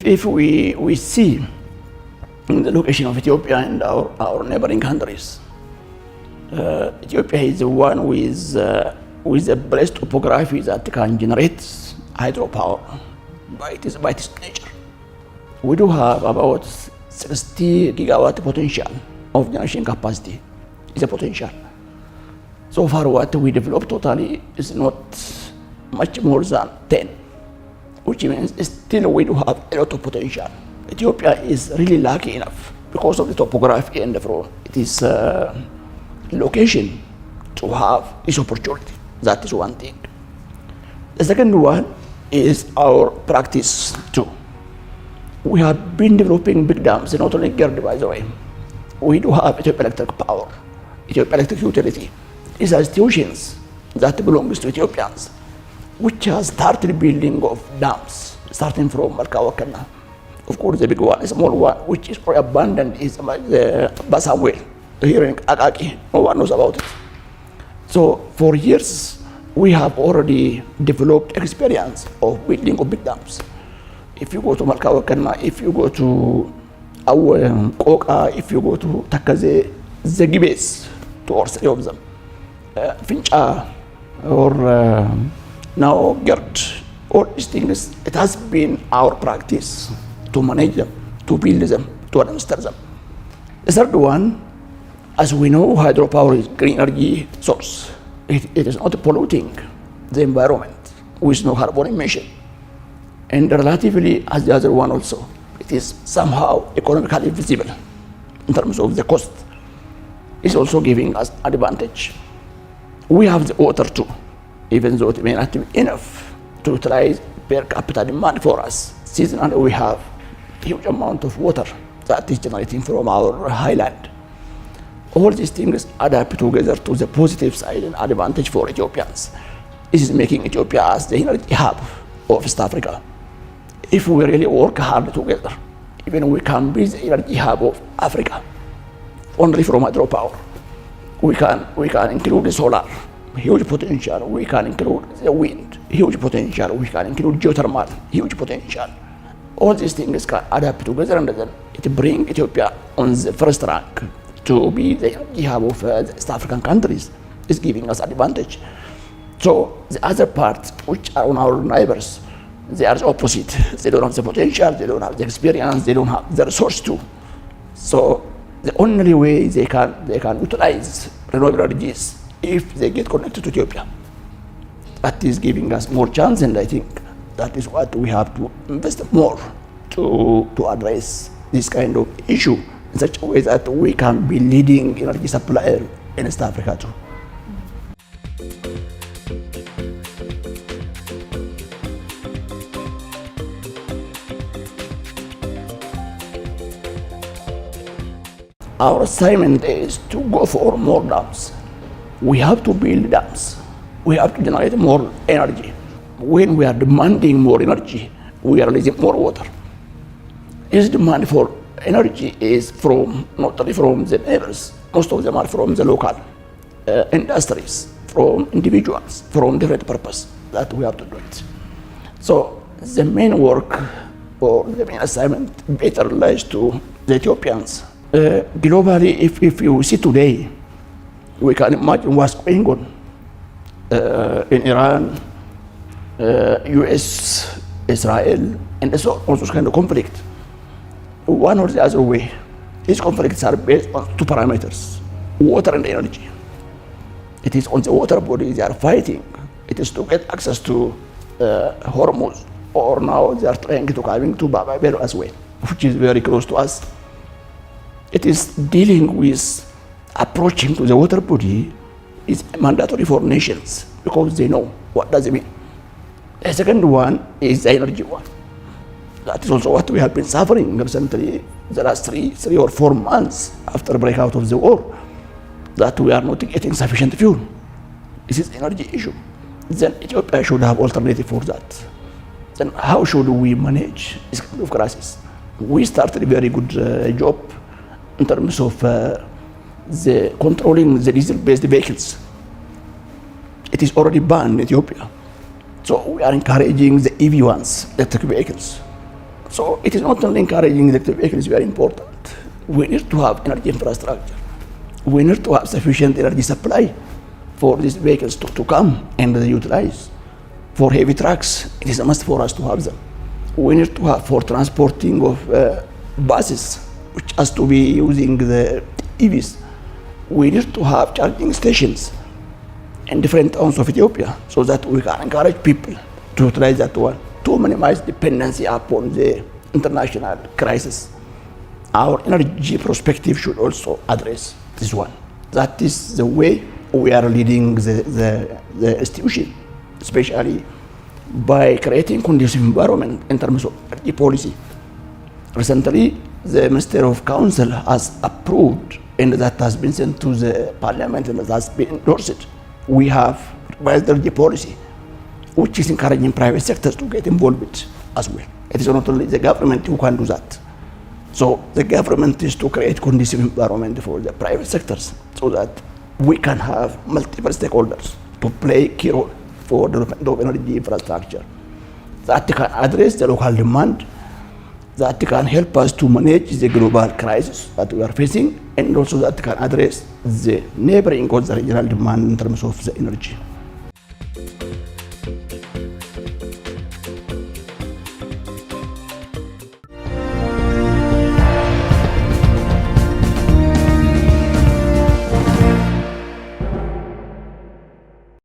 If we see the location of Ethiopia and our neighboring countries, Ethiopia is the one with the best topography that can generate hydropower by its nature. We do have about 60 gigawatt potential of generation capacity. Is a potential. So far, what we developed totally is not much more than 10. Which means still we do have a lot of potential. Ethiopia is really lucky enough because of the topography and its location to have this opportunity. That is one thing. The second one is our practice too. We have been developing big dams, not only Gerd, by the way. We do have Ethiopia Electric Power, Ethiopia Electric Utility. These are institutions that belongs to Ethiopians, which has started building of dams, starting from Malkawakana. Of course, the big one, the small one, which is very abundant, is the Basamwell, here in Akaki. No one knows about it. So for years, we have already developed experience of building of big dams. If you go to Malkawakana, if you go to Koka, if you go to Takaze, Zegibes, two or three of them, Fincha, or now Gerd, all these things, it has been our practice to manage them, to build them, to administer them. The third one, as we know, hydropower is green energy source. It is not polluting the environment with no carbon emission. And relatively, as the other one also, it is somehow economically feasible in terms of the cost. It's also giving us advantage. We have the water too, even though it may not be enough to utilize per capita demand for us. Seasonally, we have a huge amount of water that is generating from our highland. All these things add up together to the positive side and advantage for Ethiopians. This is making Ethiopia as the energy hub of East Africa. If we really work hard together, even we can be the energy hub of Africa, only from hydropower. We can include the solar, huge potential. We can include the wind, huge potential. We can include geothermal, huge potential. All these things can add up together, and then it brings Ethiopia on the first rank to be the energy hub of the East African countries. Is giving us advantage. So the other part, which are on our neighbors, they are the opposite. They don't have the potential, they don't have the experience, they don't have the resource too. So the only way they can utilize renewable energies if they get connected to Ethiopia. That is giving us more chance, and I think that is what we have to invest more to address this kind of issue in such a way that we can be leading energy supplier in East Africa too. Our assignment is to go for more dams. We have to build dams. We have to generate more energy. When we are demanding more energy, we are releasing more water. This demand for energy is not only from the neighbors, most of them are from the local industries, from individuals, from different purpose that we have to do it. So the main work or the main assignment better lies to the Ethiopians. Globally, if you see today, we can imagine what's going on in Iran, US, Israel, and so all those kind of conflict. One or the other way, these conflicts are based on two parameters: water and energy. It is on the water body they are fighting. It is to get access to Hormuz, or now they are trying to coming to Bab el-Mandeb as well, which is very close to us. It is dealing with approaching to the water body is mandatory for nations because they know what does it mean. The second one is the energy one. That is also what we have been suffering recently, the last three or 4 months after breakout of the war, that we are not getting sufficient fuel. This is energy issue. Then Ethiopia should have alternative for that. Then how should we manage this kind of crisis? We started a very good job in terms of the controlling the diesel-based vehicles. It is already banned in Ethiopia. So we are encouraging the EV ones, electric vehicles. So it is not only encouraging electric vehicles, very important. We need to have energy infrastructure. We need to have sufficient energy supply for these vehicles to come and utilize. For heavy trucks, it is a must for us to have them. We need to have for transporting of buses, which has to be using the EVs. We need to have charging stations in different towns of Ethiopia so that we can encourage people to utilize that one, to minimize dependency upon the international crisis. Our energy perspective should also address this one. That is the way we are leading the institution, especially by creating conducive environment in terms of energy policy. Recently, the Minister of Council has approved, and that has been sent to the Parliament and that has been endorsed. We have revised energy policy, which is encouraging private sectors to get involved as well. It is not only the government who can do that. So the government is to create conducive environment for the private sectors so that we can have multiple stakeholders to play a key role for the development of energy infrastructure that can address the local demand, that can help us to manage the global crisis that we are facing, and also that can address the neighboring or the regional demand in terms of the energy.